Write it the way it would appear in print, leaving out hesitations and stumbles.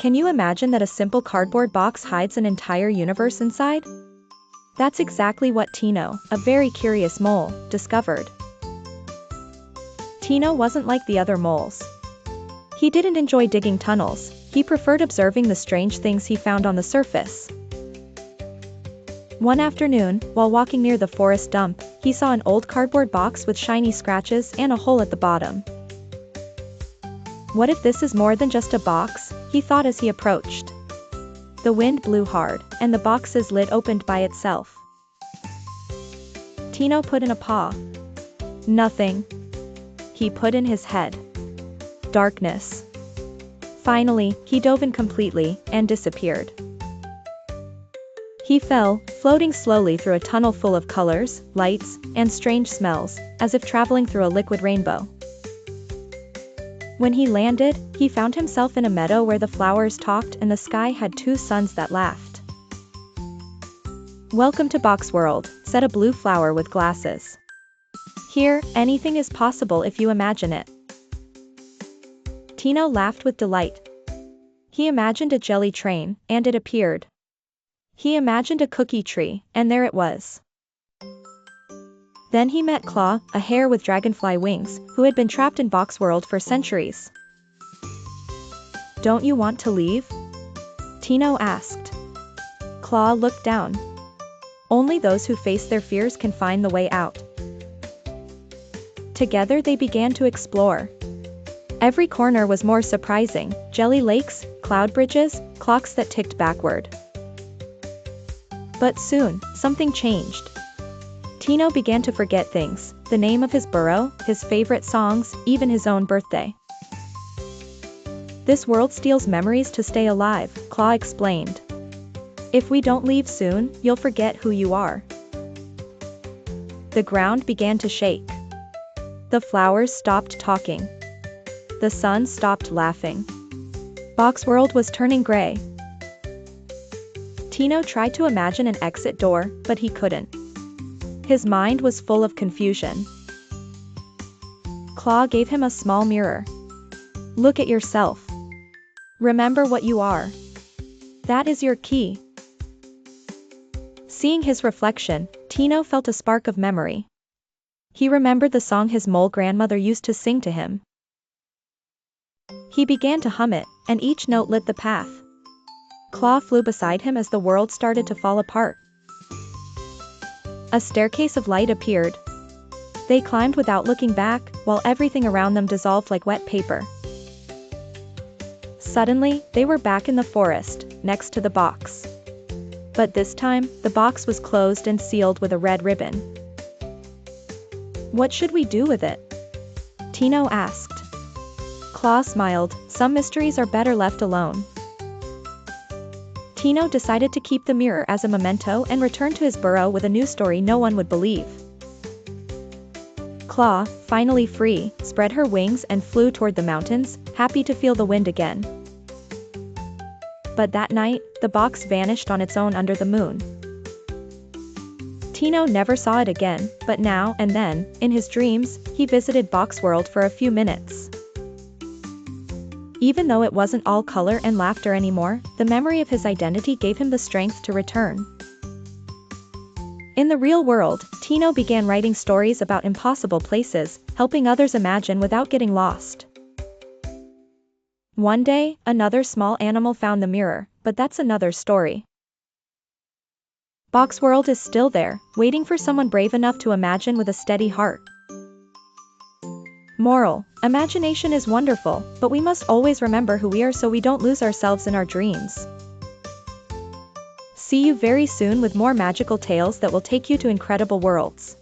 Can you imagine that a simple cardboard box hides an entire universe inside? That's exactly what Tino, a very curious mole, discovered. Tino wasn't like the other moles. He didn't enjoy digging tunnels, he preferred observing the strange things he found on the surface. One afternoon, while walking near the forest dump, he saw an old cardboard box with shiny scratches and a hole at the bottom. What if this is more than just a box? He thought as he approached. The wind blew hard, and the box's lid opened by itself. Tino put in a paw. Nothing. He put in his head. Darkness. Finally, he dove in completely, and disappeared. He fell, floating slowly through a tunnel full of colors, lights, and strange smells, as if traveling through a liquid rainbow. When he landed, he found himself in a meadow where the flowers talked and the sky had two suns that laughed. "Welcome to BoxWorld," said a blue flower with glasses. "Here, anything is possible if you imagine it." Tino laughed with delight. He imagined a jelly train, and it appeared. He imagined a cookie tree, and there it was. Then he met Claw, a hare with dragonfly wings, who had been trapped in BoxWorld for centuries. "Don't you want to leave?" Tino asked. Claw looked down. Only those who face their fears can find the way out. Together they began to explore. Every corner was more surprising: jelly lakes, cloud bridges, clocks that ticked backward. But soon, something changed. Tino began to forget things: the name of his burrow, his favorite songs, even his own birthday. "This world steals memories to stay alive," Claw explained. "If we don't leave soon, you'll forget who you are." The ground began to shake. The flowers stopped talking. The sun stopped laughing. BoxWorld was turning gray. Tino tried to imagine an exit door, but he couldn't. His mind was full of confusion. Claw gave him a small mirror. "Look at yourself. Remember what you are. That is your key." Seeing his reflection, Tino felt a spark of memory. He remembered the song his mole grandmother used to sing to him. He began to hum it, and each note lit the path. Claw flew beside him as the world started to fall apart. A staircase of light appeared. They climbed without looking back, while everything around them dissolved like wet paper. Suddenly, they were back in the forest, next to the box. But this time, the box was closed and sealed with a red ribbon. "What should we do with it?" Tino asked. Claw smiled. "Some mysteries are better left alone." Tino decided to keep the mirror as a memento and return to his burrow with a new story no one would believe. Claw, finally free, spread her wings and flew toward the mountains, happy to feel the wind again. But that night, the box vanished on its own under the moon. Tino never saw it again, but now and then, in his dreams, he visited BoxWorld for a few minutes. Even though it wasn't all color and laughter anymore, the memory of his identity gave him the strength to return. In the real world, Tino began writing stories about impossible places, helping others imagine without getting lost. One day, another small animal found the mirror, but that's another story. BoxWorld is still there, waiting for someone brave enough to imagine with a steady heart. Moral: imagination is wonderful, but we must always remember who we are so we don't lose ourselves in our dreams. See you very soon with more magical tales that will take you to incredible worlds.